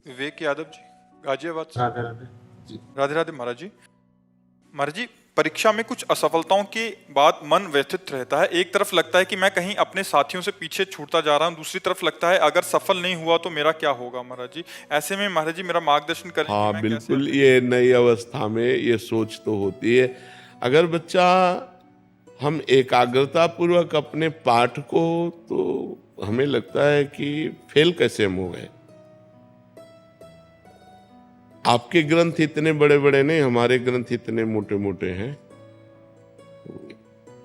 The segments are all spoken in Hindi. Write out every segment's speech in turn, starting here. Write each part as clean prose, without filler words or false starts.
विवेक यादव जी, गाजियाबाद से। राधे राधे जी। राधे राधे महाराज जी। महाराज जी, परीक्षा में कुछ असफलताओं के बाद मन व्यथित रहता है। एक तरफ लगता है कि मैं कहीं अपने साथियों से पीछे छूटता जा रहा हूँ, दूसरी तरफ लगता है अगर सफल नहीं हुआ तो मेरा क्या होगा। महाराज जी, ऐसे में महाराज जी मेरा मार्गदर्शन करें कि हाँ मैं बिल्कुल, कैसे। ये नई अवस्था में ये सोच तो होती है। अगर बच्चा हम एकाग्रता पूर्वक अपने पाठ को, तो हमें लगता है कि फेल कैसे हम हो गए। आपके ग्रंथ इतने बड़े बड़े नहीं, हमारे ग्रंथ इतने मोटे मोटे हैं।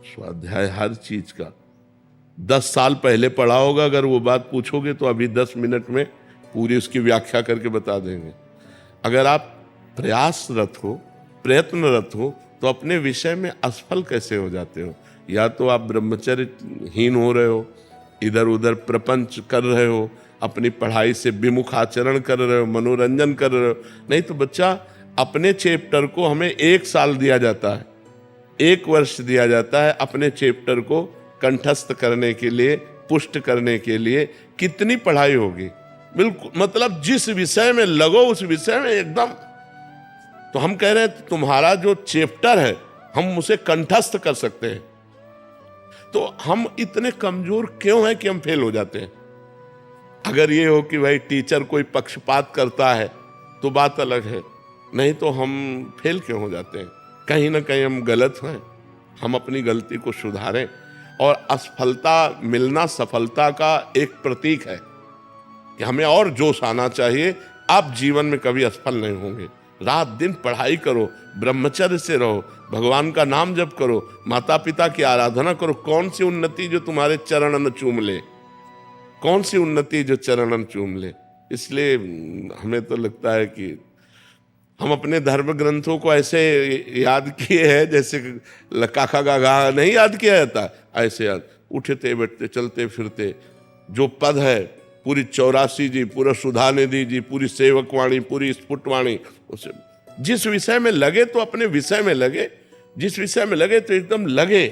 स्वाध्याय हर चीज का 10 साल पहले पढ़ा होगा, अगर वो बात पूछोगे तो अभी 10 मिनट में पूरी उसकी व्याख्या करके बता देंगे। अगर आप प्रयासरत हो, प्रयत्नरत हो, तो अपने विषय में असफल कैसे हो जाते हो। या तो आप ब्रह्मचर्यहीन हो रहे हो, इधर उधर प्रपंच कर रहे हो, अपनी पढ़ाई से विमुख आचरण कर रहे हो, मनोरंजन कर रहे हो। नहीं तो बच्चा, अपने चैप्टर को हमें 1 साल दिया जाता है, 1 वर्ष दिया जाता है अपने चैप्टर को कंठस्थ करने के लिए, पुष्ट करने के लिए। कितनी पढ़ाई होगी। बिल्कुल, मतलब जिस विषय में लगो उस विषय में एकदम। तो हम कह रहे हैं तुम्हारा जो चैप्टर है हम उसे कंठस्थ कर सकते हैं। तो हम इतने कमजोर क्यों हैं कि हम फेल हो जाते हैं। अगर ये हो कि भाई टीचर कोई पक्षपात करता है तो बात अलग है, नहीं तो हम फेल क्यों हो जाते हैं। कहीं ना कहीं हम गलत हैं। हम अपनी गलती को सुधारें। और असफलता मिलना सफलता का एक प्रतीक है कि हमें और जोश आना चाहिए। आप जीवन में कभी असफल नहीं होंगे। रात दिन पढ़ाई करो, ब्रह्मचर्य से रहो, भगवान का नाम जप करो, माता पिता की आराधना करो। कौन सी उन्नति जो तुम्हारे चरणन चूम ले, कौन सी उन्नति जो चरणन चूम ले। इसलिए हमें तो लगता है कि हम अपने धर्म ग्रंथों को ऐसे याद किए हैं जैसे काका गागा नहीं याद किया जाता, ऐसे याद। उठते बैठते चलते फिरते जो पद है, पूरी 84 जी, पूरा सुधा निधि जी, पूरी सेवकवाणी, पूरी स्फुटवाणी, उसे जिस विषय में लगे तो अपने विषय में लगे। जिस विषय में लगे तो एकदम लगे।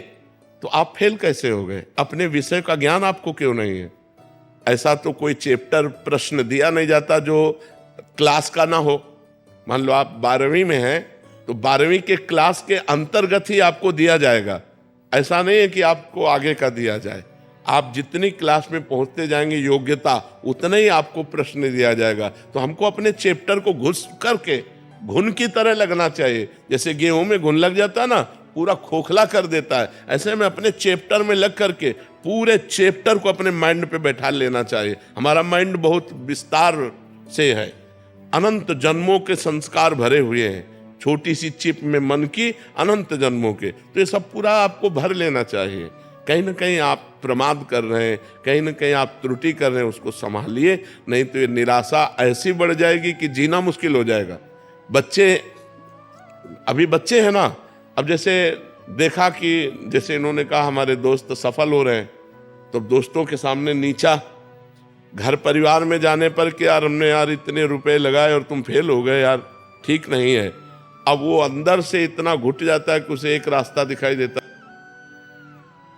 तो आप फेल कैसे हो गए। अपने विषय का ज्ञान आपको क्यों नहीं है। ऐसा तो कोई चैप्टर प्रश्न दिया नहीं जाता जो क्लास का ना हो। मान लो आप 12वीं में हैं तो 12वीं के क्लास के अंतर्गत ही आपको दिया जाएगा। ऐसा नहीं है कि आपको आगे का दिया जाए। आप जितनी क्लास में पहुंचते जाएंगे योग्यता, उतना ही आपको प्रश्न दिया जाएगा। तो हमको अपने चैप्टर को घुस करके घुन की तरह लगना चाहिए। जैसे गेहूं में घुन लग जाता है ना, पूरा खोखला कर देता है, ऐसे में अपने चैप्टर में लग करके पूरे चैप्टर को अपने माइंड पे बैठा लेना चाहिए। हमारा माइंड बहुत विस्तार से है, अनंत जन्मों के संस्कार भरे हुए हैं। छोटी सी चिप में मन की अनंत जन्मों के, तो ये सब पूरा आपको भर लेना चाहिए। कहीं ना कहीं आप प्रमाद कर रहे हैं, कहीं ना कहीं आप त्रुटि कर रहे हैं, उसको संभालिए। नहीं तो ये निराशा ऐसी बढ़ जाएगी कि जीना मुश्किल हो जाएगा। बच्चे अभी बच्चे हैं ना, अब जैसे देखा कि जैसे इन्होंने कहा हमारे दोस्त सफल हो रहे हैं, तो दोस्तों के सामने नीचा, घर परिवार में जाने पर कि यार हमने यार इतने रुपए लगाए और तुम फेल हो गए, यार ठीक नहीं है। अब वो अंदर से इतना घुट जाता है कि उसे एक रास्ता दिखाई देता है।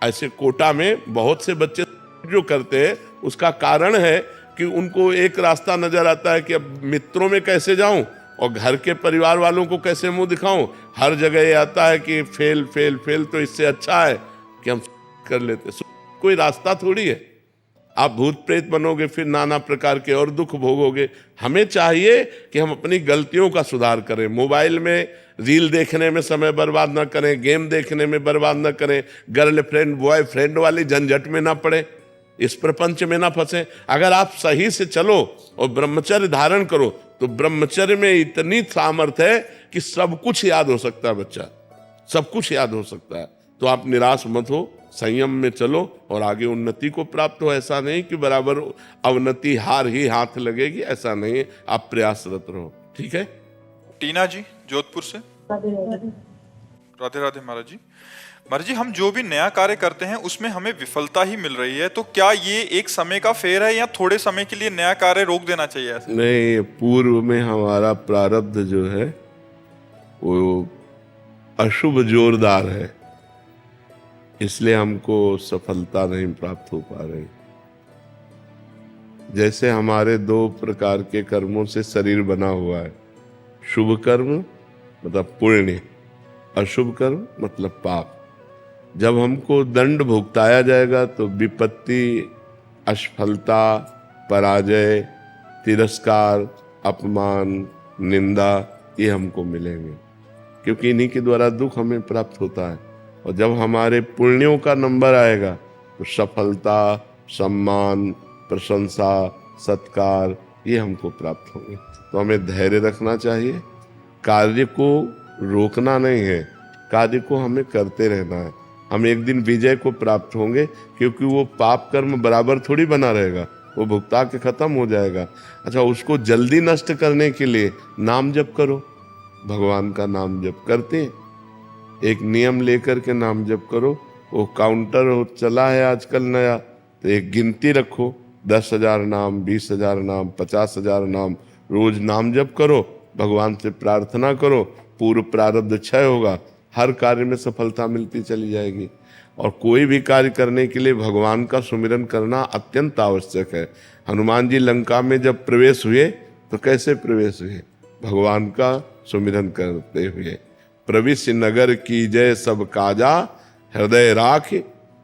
ऐसे कोटा में बहुत से बच्चे जो करते हैं, उसका कारण है कि उनको एक रास्ता नजर आता है कि अब मित्रों में कैसे जाऊं और घर के परिवार वालों को कैसे मुंह दिखाऊं। हर जगह ये आता है कि फेल फेल फेल, तो इससे अच्छा है कि हम कर लेते। कोई रास्ता थोड़ी है। आप भूत प्रेत बनोगे, फिर नाना प्रकार के और दुख भोगोगे। हमें चाहिए कि हम अपनी गलतियों का सुधार करें। मोबाइल में रील देखने में समय बर्बाद ना करें, गेम देखने में बर्बाद ना करें, गर्लफ्रेंड बॉयफ्रेंड वाली झंझट में ना पड़े, इस प्रपंच में ना फंसे। अगर आप सही से चलो और ब्रह्मचर्य धारण करो, तो ब्रह्मचर्य में इतनी सामर्थ्य है कि सब कुछ याद हो सकता है। बच्चा सब कुछ याद हो सकता है। तो आप निराश मत हो, संयम में चलो और आगे उन्नति को प्राप्त हो। ऐसा नहीं कि बराबर अवनति हार ही हाथ लगेगी, ऐसा नहीं है। आप प्रयासरत रहो, ठीक है। टीना जी, जोधपुर से। राधे राधे महाराज जी। महाराज जी, हम जो भी नया कार्य करते हैं उसमें हमें विफलता ही मिल रही है, तो क्या ये एक समय का फेर है या थोड़े समय के लिए नया कार्य रोक देना चाहिए ऐसे? नहीं, पूर्व में हमारा प्रारब्ध जो है वो अशुभ जोरदार है, इसलिए हमको सफलता नहीं प्राप्त हो पा रही। जैसे हमारे दो प्रकार के कर्मों से शरीर बना हुआ है, शुभ कर्म मतलब पुण्य, अशुभ कर्म मतलब पाप। जब हमको दंड भुगताया जाएगा तो विपत्ति, असफलता, पराजय, तिरस्कार, अपमान, निंदा ये हमको मिलेंगे, क्योंकि इन्हीं के द्वारा दुख हमें प्राप्त होता है। और जब हमारे पुण्यों का नंबर आएगा तो सफलता, सम्मान, प्रशंसा, सत्कार ये हमको प्राप्त होंगे। तो हमें धैर्य रखना चाहिए, कार्य को रोकना नहीं है, कार्य को हमें करते रहना है। हम एक दिन विजय को प्राप्त होंगे, क्योंकि वो पाप कर्म बराबर थोड़ी बना रहेगा, वो भुगता के खत्म हो जाएगा। अच्छा, उसको जल्दी नष्ट करने के लिए नाम जप करो, भगवान का नाम जप करते हैं, एक नियम लेकर के नाम जप करो। वो काउंटर चला है आजकल नया, तो एक गिनती रखो, 10,000 नाम, 20,000 नाम, 50,000 नाम, रोज नाम जप करो, भगवान से प्रार्थना करो, पूर्व प्रारब्ध क्षय होगा, हर कार्य में सफलता मिलती चली जाएगी। और कोई भी कार्य करने के लिए भगवान का सुमिरन करना अत्यंत आवश्यक है। हनुमान जी लंका में जब प्रवेश हुए तो कैसे प्रवेश हुए? भगवान का सुमिरन करते हुए। प्रविश नगर की जय सब काजा, हृदय राख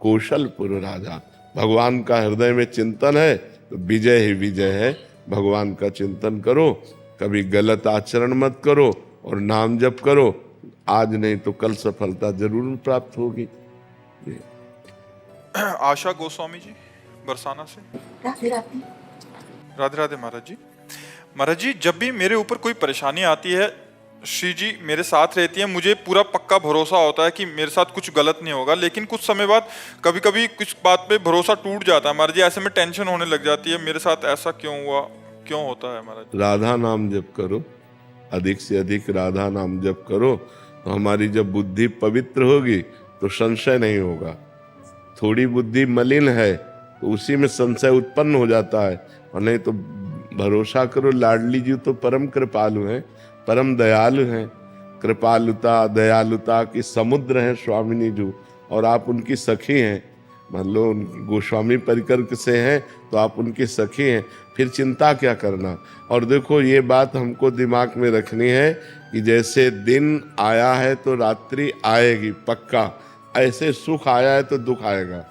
कौशलपुर राजा। भगवान का हृदय में चिंतन है तो विजय ही विजय है। भगवान का चिंतन करो, कभी गलत आचरण मत करो और नाम जप करो। आज नहीं तो कल सफलता जरूर प्राप्त होगी। आशा गोस्वामी जी बरसाना से। राधे राधे। राधे राधे महाराज जी। महाराज जी, जब भी मेरे ऊपर कोई परेशानी आती है, श्री जी मेरे साथ रहती है, मुझे पूरा पक्का भरोसा होता है कि मेरे साथ कुछ गलत नहीं होगा। लेकिन कुछ समय बाद कभी कभी कुछ बात पे भरोसा टूट जाता है महाराज जी। ऐसे में टेंशन होने लग जाती है, मेरे साथ ऐसा क्यों हुआ, क्यों होता है महाराज जी? राधा नाम जप करो, अधिक से अधिक राधा नाम जप करो, तो हमारी जब बुद्धि पवित्र होगी तो संशय नहीं होगा। थोड़ी बुद्धि मलिन है तो उसी में संशय उत्पन्न हो जाता है। और नहीं तो भरोसा करो, लाडली जी तो परम कृपालु हैं, परम दयालु हैं। कृपालुता दयालुता की समुद्र हैं स्वामिनी जी, और आप उनकी सखी हैं। मान लो गोस्वामी परिकर से हैं तो आप उनकी सखी हैं, फिर चिंता क्या करना। और देखो, ये बात हमको दिमाग में रखनी है कि जैसे दिन आया है तो रात्रि आएगी पक्का, ऐसे सुख आया है तो दुख आएगा।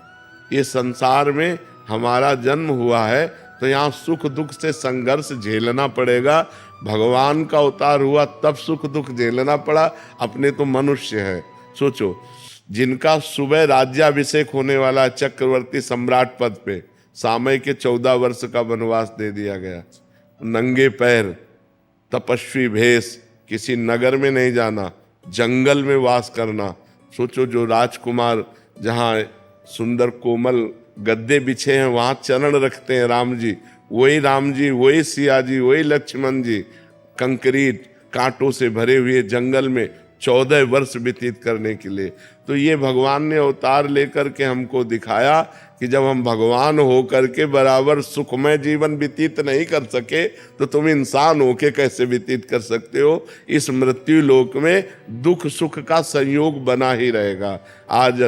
ये संसार में हमारा जन्म हुआ है तो यहाँ सुख दुख से संघर्ष झेलना पड़ेगा। भगवान का अवतार हुआ तब सुख दुख झेलना पड़ा, अपने तो मनुष्य है। सोचो, जिनका सुबह राज्याभिषेक होने वाला चक्रवर्ती सम्राट पद पे, सामय के 14 वर्ष का वनवास दे दिया गया, नंगे पैर, तपस्वी भेष, किसी नगर में नहीं जाना, जंगल में वास करना। सोचो, जो राजकुमार जहाँ सुंदर कोमल गद्दे बिछे हैं वहाँ चरण रखते हैं राम जी, वही सिया जी, वही लक्ष्मण जी कंक्रीट कांटों से भरे हुए जंगल में 14 वर्ष व्यतीत करने के लिए। तो ये भगवान ने अवतार लेकर के हमको दिखाया कि जब हम भगवान होकर के बराबर सुखमय जीवन व्यतीत नहीं कर सके तो तुम इंसान होके कैसे व्यतीत कर सकते हो। इस मृत्यु लोक में दुख सुख का संयोग बना ही रहेगा। आज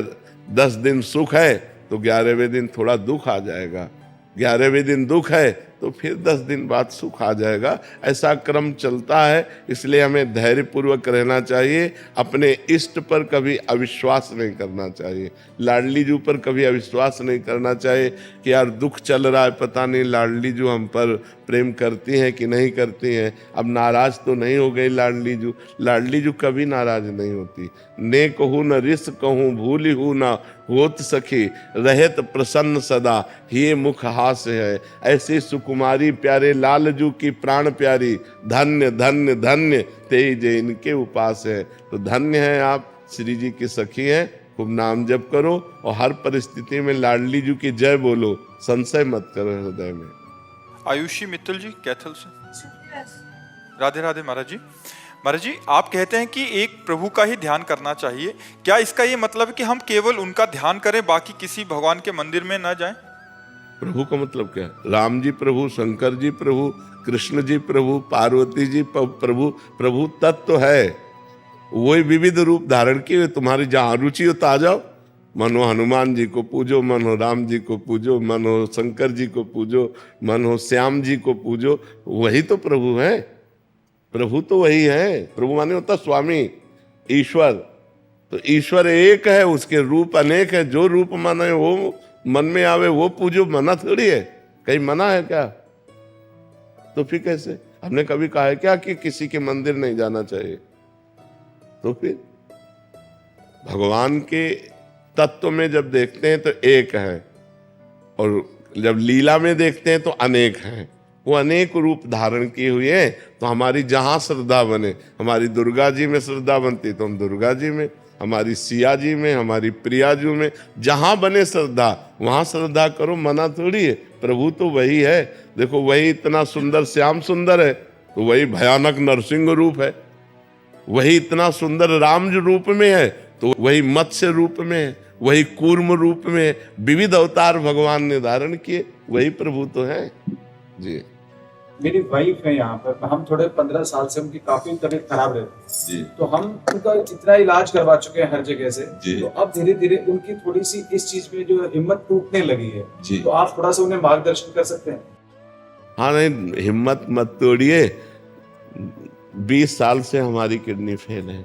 10 दिन सुख है तो 11वें दिन थोड़ा दुख आ जाएगा, 11वें दिन दुख है तो फिर 10 दिन बाद सुख आ जाएगा। ऐसा क्रम चलता है, इसलिए हमें धैर्यपूर्वक रहना चाहिए। अपने इष्ट पर कभी अविश्वास नहीं करना चाहिए, लाडली जी पर कभी अविश्वास नहीं करना चाहिए कि यार दुख चल रहा है, पता नहीं लाडली जी हम पर प्रेम करती हैं कि नहीं करती हैं, अब नाराज तो नहीं हो गई लाडली जी। लाडली जी कभी नाराज नहीं होती। ने कहूँ न रिस कहूँ, भूली हूँ ना होत सखी, रहत प्रसन्न सदा, ये मुख हास्य है। ऐसे सुकुमारी प्यारे लाल जू की प्राण प्यारी, धन्य धन्य धन्य तेज इनके उपास है। तो धन्य है आप, श्री जी की सखी हैं। खूब नाम जप करो और हर परिस्थिति में लाडली जी की जय बोलो, संशय मत करो हृदय में। आयुषी मित्तल जी कैथल से। राधे राधे महाराज जी। महाराज जी, आप कहते हैं कि एक प्रभु का ही ध्यान करना चाहिए, क्या इसका ये मतलब है कि हम केवल उनका ध्यान करें, बाकी किसी भगवान के मंदिर में न जाएं? प्रभु का मतलब क्या है? राम जी प्रभु, शंकर जी प्रभु, कृष्ण जी प्रभु, पार्वती जी प्रभु। प्रभु तत्व है, वही विविध रूप धारण किए। तुम्हारी जहाँ रुचि हो तो आ जाओ, मन हो हनुमान जी को पूजो, मन हो राम जी को पूजो, मन हो शंकर जी को पूजो, मन हो श्याम जी को पूजो, वही तो प्रभु है। प्रभु तो वही है। प्रभु माने होता स्वामी, ईश्वर। तो ईश्वर एक है, उसके रूप अनेक है। जो रूप माने वो मन में आवे वो पूजो, मना थोड़ी है। कहीं मना है क्या? तो फिर कैसे? हमने कभी कहा है क्या कि किसी के मंदिर नहीं जाना चाहिए? तो फिर भगवान के तत्व में जब देखते हैं तो एक है, और जब लीला में देखते हैं तो अनेक हैं। वो अनेक रूप धारण किए हुए हैं। तो हमारी जहां श्रद्धा बने, हमारी दुर्गा जी में श्रद्धा बनती तो हम दुर्गा जी में, हमारी सिया जी में, हमारी प्रिया जी में, जहां बने श्रद्धा वहां श्रद्धा करो, मना थोड़ी है। प्रभु तो वही है। देखो वही इतना सुंदर श्याम सुंदर है तो वही भयानक नरसिंह रूप है। वही इतना सुंदर राम रूप में है तो वही मत्स्य रूप में है, वही कूर्म रूप में है। विविध अवतार भगवान ने धारण किए, वही प्रभु तो है जी। मेरी वाइफ है यहाँ पर, हम थोड़े 15 साल से उनकी काफी तबीयत खराब रहती जी तो हम उनका इतना इलाज करवा चुके हैं हर जगह से। जी। तो अब धीरे धीरे उनकी थोड़ी सी इस चीज में जो हिम्मत टूटने लगी है जी। तो आप थोड़ा सा उन्हें मार्गदर्शन कर सकते हैं? हाँ नहीं, हिम्मत मत तोड़िए। 20 साल से हमारी किडनी फेल है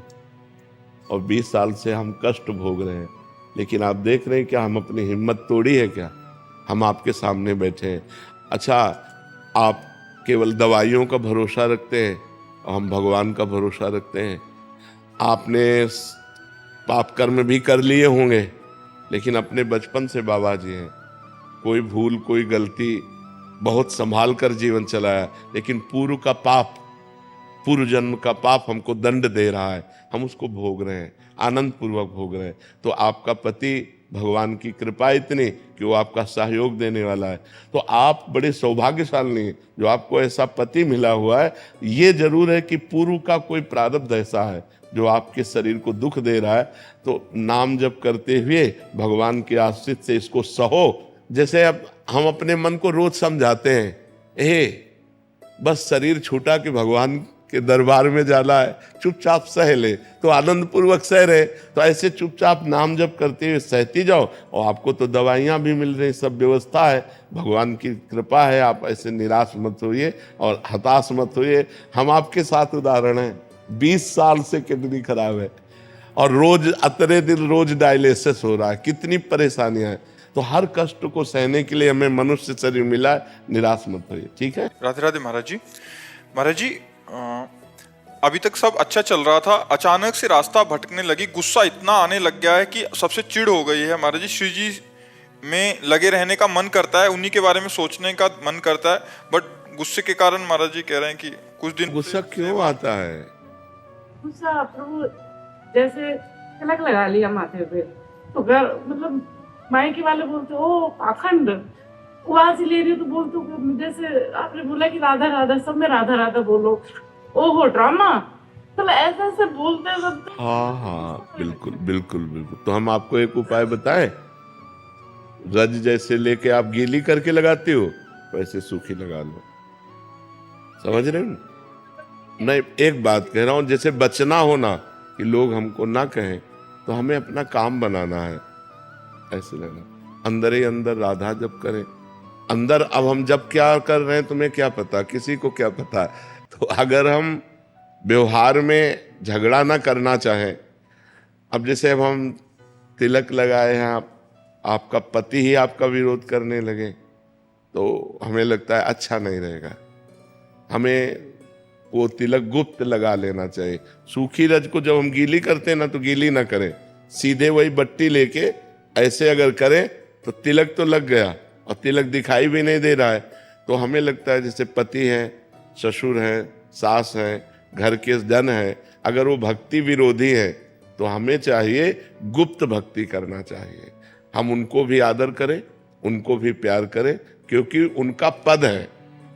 और 20 साल से हम कष्ट भोग रहे हैं, लेकिन आप देख रहे हैं क्या हम अपनी हिम्मत तोड़ी है क्या? हम आपके सामने बैठे हैं। अच्छा, आप केवल दवाइयों का भरोसा रखते हैं और हम भगवान का भरोसा रखते हैं। आपने पाप कर्म भी कर लिए होंगे, लेकिन अपने बचपन से बाबा जी हैं। कोई भूल कोई गलती बहुत संभाल कर जीवन चलाया, लेकिन पूर्व का पाप, पूर्व जन्म का पाप हमको दंड दे रहा है। हम उसको भोग रहे हैं, आनंद पूर्वक भोग रहे हैं। तो आपका पति, भगवान की कृपा इतनी कि वो आपका सहयोग देने वाला है। तो आप बड़े सौभाग्यशाली हैं जो आपको ऐसा पति मिला हुआ है। ये जरूर है कि पूर्व का कोई प्रारब्ध ऐसा है जो आपके शरीर को दुख दे रहा है। तो नाम जप करते हुए भगवान के आश्रित से इसको सहो। जैसे अब हम अपने मन को रोज समझाते हैं, बस शरीर छूटा कि भगवान के दरबार में जाना है, चुपचाप सह ले, तो आनंद पूर्वक सह रहे। तो ऐसे चुपचाप नाम जप करते हुए सहती जाओ, और आपको तो दवाइयाँ भी मिल रही, सब व्यवस्था है, भगवान की कृपा है। आप ऐसे निराश मत होइए और हताश मत होइए। हम आपके साथ उदाहरण हैं। 20 साल से किडनी खराब है और रोज अतरे दिन रोज डायलिसिस हो रहा है। कितनी परेशानियां हैं। तो हर कष्ट को सहने के लिए हमें मनुष्य शरीर मिला है। निराश मत होइए, ठीक है? राधे राधे महाराज जी। महाराज जी, अभी तक सब अच्छा चल रहा था, अचानक से रास्ता भटकने लगी, गुस्सा इतना आने लग गया है कि सबसे चिढ़ हो गई है। महाराज जी, श्री जी में लगे रहने का मन करता है, उन्हीं के बारे में सोचने का मन करता है, बट गुस्से के कारण महाराज जी कह रहे हैं कि कुछ दिन। गुस्सा क्यों आता है? गुस्सा प्रभु जैसे तिलक लगा लिया माथे पे तो घर मतलब मायके वाले बोलते ओ पाखंड, उबास ले रही हो तो बोलते हो, जैसे आपने बोला कि राधा राधा, सब में राधा राधा बोलो, ओहो ड्रामा, तो ऐसे ऐसे बोलते हैं सब। हाँ हाँ, बिल्कुल बिल्कुल बिल्कुल। तो हम आपको एक उपाय बताएं। रज जैसे लेके आप गीली करके लगाते हो, वैसे सूखी लगा लो। समझ रहे हो? नहीं, एक बात कह रहा हूं, जैसे बचना हो ना कि लोग हमको ना कहें, तो हमें अपना काम बनाना है। ऐसे लगा, अंदर ही अंदर राधा जप करें। अंदर अब हम जब क्या कर रहे हैं तुम्हें क्या पता, किसी को क्या पता। तो अगर हम व्यवहार में झगड़ा ना करना चाहें, अब जैसे अब हम तिलक लगाए हैं, आपका पति ही आपका विरोध करने लगे, तो हमें लगता है अच्छा नहीं रहेगा। हमें वो तिलक गुप्त लगा लेना चाहिए। सूखी रज को जब हम गीली करते हैं ना, तो गीली ना करें, सीधे वही बट्टी लेके ऐसे अगर करें तो तिलक तो लग गया और तिलक दिखाई भी नहीं दे रहा है। तो हमें लगता है जैसे पति है, ससुर है, सास है, घर के जन है, अगर वो भक्ति विरोधी है तो हमें चाहिए गुप्त भक्ति करना चाहिए। हम उनको भी आदर करें, उनको भी प्यार करें, क्योंकि उनका पद है।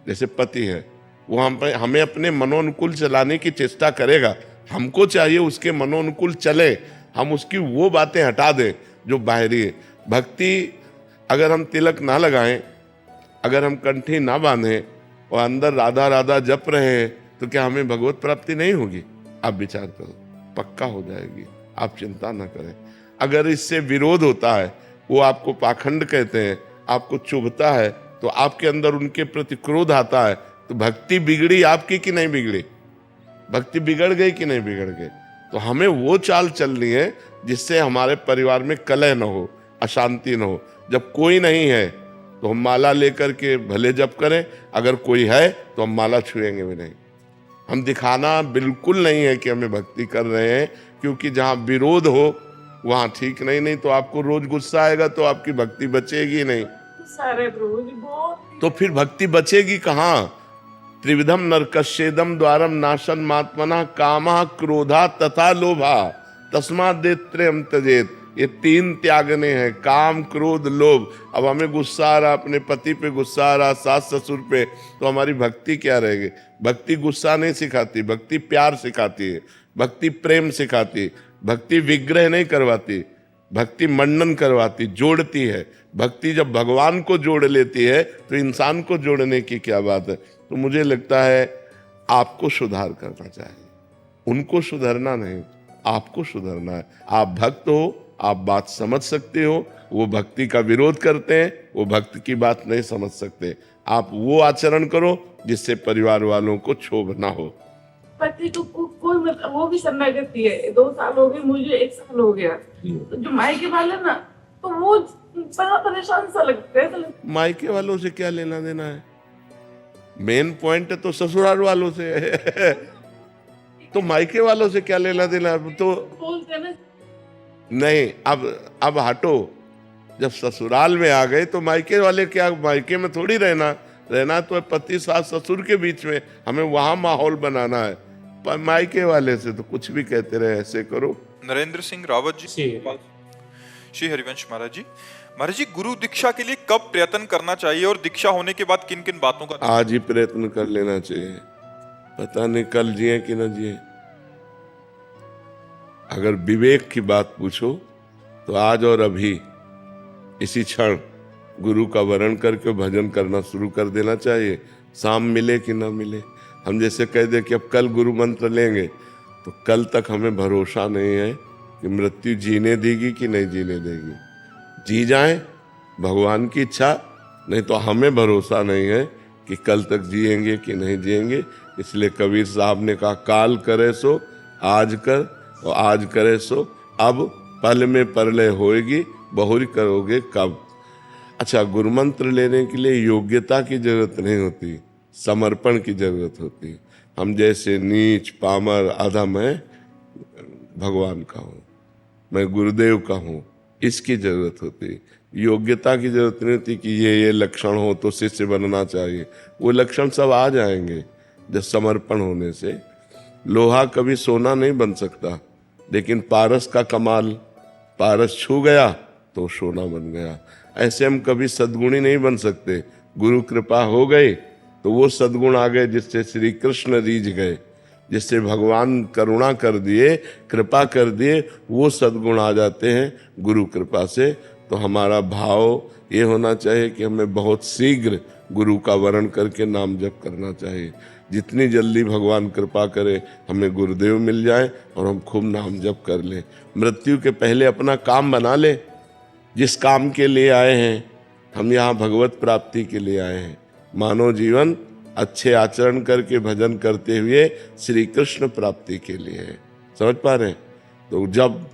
जैसे पति है, वो हमें अपने मनोनुकूल चलाने की चेष्टा करेगा, हमको चाहिए उसके मनोनुकूल चले। हम उसकी वो बातें हटा दें जो बाहरी है। भक्ति, अगर हम तिलक ना लगाएं, अगर हम कंठी ना बांधें और अंदर राधा राधा जप रहे हैं, तो क्या हमें भगवत प्राप्ति नहीं होगी? आप विचार करो, पक्का हो जाएगी, आप चिंता ना करें। अगर इससे विरोध होता है, वो आपको पाखंड कहते हैं, आपको चुभता है, तो आपके अंदर उनके प्रति क्रोध आता है, तो भक्ति बिगड़ी आपकी कि नहीं बिगड़ी? भक्ति बिगड़ गई कि नहीं बिगड़ गई? तो हमें वो चाल चलनी है जिससे हमारे परिवार में कलह न हो, अशांति न हो। जब कोई नहीं है तो हम माला लेकर के भले जप करें, अगर कोई है तो हम माला छुएंगे भी नहीं। हम दिखाना बिल्कुल नहीं है कि हमें भक्ति कर रहे हैं, क्योंकि जहाँ विरोध हो वहाँ ठीक नहीं तो आपको रोज गुस्सा आएगा तो आपकी भक्ति बचेगी नहीं। सारे प्रभु जी बहुत। तो फिर भक्ति बचेगी कहाँ? त्रिविधम नरकस्येदम द्वारम नाशन मात्मना कामा क्रोधा तथा लोभा तस्मात् देत्रयम् त्यजेत। ये 3 त्यागने हैं, काम क्रोध लोभ। अब हमें गुस्सा आ रहा, अपने पति पे गुस्सा आ रहा, सास ससुर पे, तो हमारी भक्ति क्या रहेगी? भक्ति गुस्सा नहीं सिखाती, भक्ति प्यार सिखाती है, भक्ति प्रेम सिखाती है, भक्ति विग्रह नहीं करवाती, भक्ति मंडन करवाती, जोड़ती है। भक्ति जब भगवान को जोड़ लेती है तो इंसान को जोड़ने की क्या बात है? तो मुझे लगता है आपको सुधार करना चाहिए, उनको सुधरना नहीं, आपको सुधरना है। आप भक्त हो, आप बात समझ सकते हो, वो भक्ति का विरोध करते हैं, वो भक्त की बात नहीं समझ सकते। आप वो आचरण करो जिससे परिवार वालों को क्षोभ ना हो। पति को कोई मतलब वो भी शरणागति है, 2 साल हो गए, मुझे 1 साल हो गया। तो जो मायके वाले ना, तो वो बड़ा परेशान सा लगता है। मायके वालों से क्या लेना देना है? मेन पॉइंट तो ससुराल वालों से है। तो मायके वालों से क्या लेना देना है? तो बोलते हैं ना नहीं, अब हटो। जब ससुराल में आ गए तो मायके वाले क्या, मायके में थोड़ी रहना तो पति सास ससुर के बीच में, हमें वहां माहौल बनाना है। पर मायके वाले से तो कुछ भी कहते रहे, ऐसे करो। नरेंद्र सिंह रावत जी, श्री हरिवंश महाराज जी, गुरु दीक्षा के लिए कब प्रयत्न करना चाहिए और दीक्षा होने के बाद किन किन बातों का? आज ही प्रयत्न कर लेना चाहिए, पता नहीं कल जिए कि न जिए। अगर विवेक की बात पूछो तो आज और अभी इसी क्षण गुरु का वरण करके भजन करना शुरू कर देना चाहिए, शाम मिले कि ना मिले। हम जैसे कह दे कि अब कल गुरु मंत्र लेंगे, तो कल तक हमें भरोसा नहीं है कि मृत्यु जीने देगी कि नहीं जीने देगी। जी जाए भगवान की इच्छा, नहीं तो हमें भरोसा नहीं है कि कल तक जिएंगे कि नहीं जिएंगे। इसलिए कबीर साहब ने कहा, काल करे सो आज कर और आज करे सो अब, पल में परलय होएगी बहुरी करोगे कब। अच्छा, गुरु मंत्र लेने के लिए योग्यता की जरूरत नहीं होती, समर्पण की जरूरत होती। हम जैसे नीच पामर अधम है, भगवान का हूँ, मैं गुरुदेव का हूँ, इसकी जरूरत होती। योग्यता की जरूरत नहीं होती कि ये लक्षण हो तो शिष्य बनना चाहिए। वो लक्षण सब आ जाएंगे जब समर्पण होने से। लोहा कभी सोना नहीं बन सकता, लेकिन पारस का कमाल, पारस छू गया तो सोना बन गया। ऐसे हम कभी सद्गुणी नहीं बन सकते। गुरु कृपा हो गई तो वो सद्गुण आ गए जिससे श्री कृष्ण रीझ गए, जिससे भगवान करुणा कर दिए, कृपा कर दिए, वो सद्गुण आ जाते हैं गुरु कृपा से। तो हमारा भाव ये होना चाहिए कि हमें बहुत शीघ्र गुरु का वरण करके नाम जप करना चाहिए। जितनी जल्दी भगवान कृपा करे हमें गुरुदेव मिल जाए और हम खूब नाम जप कर लें। मृत्यु के पहले अपना काम बना ले, जिस काम के लिए आए हैं। हम यहाँ भगवत प्राप्ति के लिए आए हैं। मानव जीवन अच्छे आचरण करके भजन करते हुए श्री कृष्ण प्राप्ति के लिए है। समझ पा रहे हैं? तो जब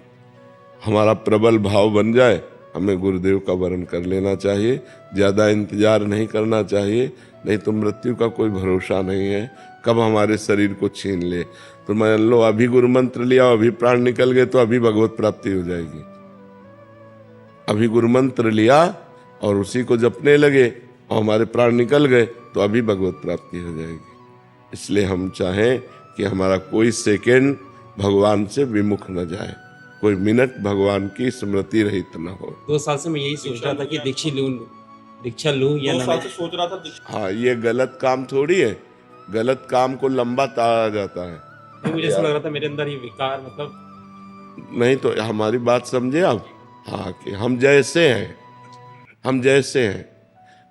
हमारा प्रबल भाव बन जाए, हमें गुरुदेव का वरण कर लेना चाहिए। ज़्यादा इंतजार नहीं करना चाहिए, नहीं तो मृत्यु का कोई भरोसा नहीं है, कब हमारे शरीर को छीन ले। तो मान लो अभी गुरु मंत्र लिया, अभी प्राण निकल गए तो अभी भगवत प्राप्ति हो जाएगी। अभी गुरु मंत्र लिया और उसी को जपने लगे और हमारे प्राण निकल गए तो अभी भगवत प्राप्ति हो जाएगी। इसलिए हम चाहें कि हमारा कोई सेकंड भगवान से विमुख न जाए, कोई मिनट भगवान की स्मृति रहित न हो। 2 साल से मैं यही सोच रहा था कि दीक्षा लूं या ना। सोच रहा था। हाँ, ये गलत काम थोड़ी है, गलत काम को लंबा ताड़ा जाता है। नहीं, मुझे ऐसा लग रहा था मेरे अंदर ये विकार, मतलब नहीं तो हमारी बात समझे आप। हाँ, कि हम जैसे हैं।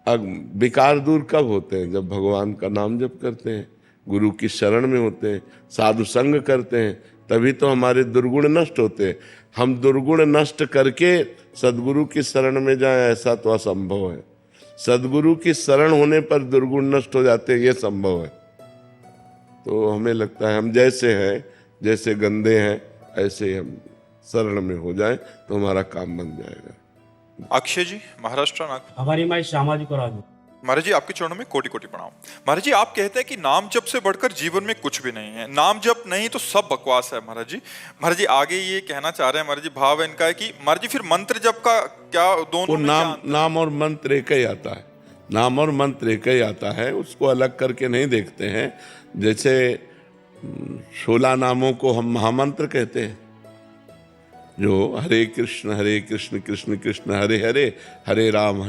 अब विकार दूर कब होते हैं? जब भगवान का नाम जप करते हैं, गुरु की शरण में होते हैं, साधु संग करते हैं, तभी तो हमारे दुर्गुण नष्ट होते हैं। हम दुर्गुण नष्ट करके सदगुरु की शरण में जाएं, ऐसा तो असंभव है। सदगुरु की शरण होने पर दुर्गुण नष्ट हो जाते हैं, ये संभव है। तो हमें लगता है हम जैसे हैं, जैसे गंदे हैं, ऐसे ही हम शरण में हो जाएं तो हमारा काम बन जाएगा। अक्षय जी, महाराष्ट्र नागपुर। हमारी माई श्यामा जी को राजू। महाराज जी, आपके चरणों में कोटि कोटि प्रणाम। महाराज जी, आप कहते हैं कि नाम जप से बढ़कर जीवन में कुछ भी नहीं है, नाम जप नहीं तो सब बकवास है। महाराज जी, आगे ये कहना चाह रहे हैं, महाराज जी भाव इनका है कि महाराज जी फिर मंत्र जप का क्या दोनों में नाम और मंत्र एक ही आता है। नाम और मंत्र एक ही आता है, उसको अलग करके नहीं देखते हैं। जैसे 16 नामों को हम महामंत्र कहते हैं, जो हरे कृष्ण कृष्ण कृष्ण हरे हरे, हरे राम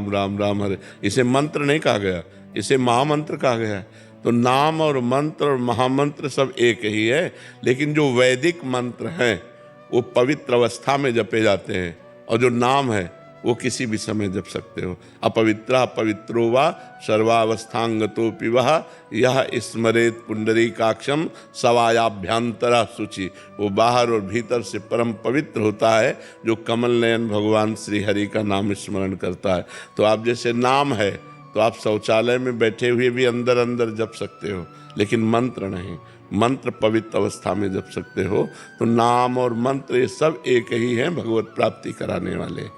राम राम हरे, इसे मंत्र नहीं कहा गया, इसे महामंत्र कहा गया है। तो नाम और मंत्र और महामंत्र सब एक ही है, लेकिन जो वैदिक मंत्र हैं वो पवित्र अवस्था में जपे जाते हैं, और जो नाम है वो किसी भी समय जप सकते हो। अपवित्रा पवित्रो वा सर्वावस्थांगतोपि वह यह स्मरेत पुंडरीकाक्षम सवायाभ्यंतरा शुचि। वो बाहर और भीतर से परम पवित्र होता है जो कमल नयन भगवान श्री हरि का नाम स्मरण करता है। तो आप जैसे नाम है तो आप शौचालय में बैठे हुए भी अंदर अंदर जप सकते हो, लेकिन मंत्र नहीं। मंत्र पवित्र अवस्था में जप सकते हो। तो नाम और मंत्र ये सब एक ही हैं, भगवत प्राप्ति कराने वाले।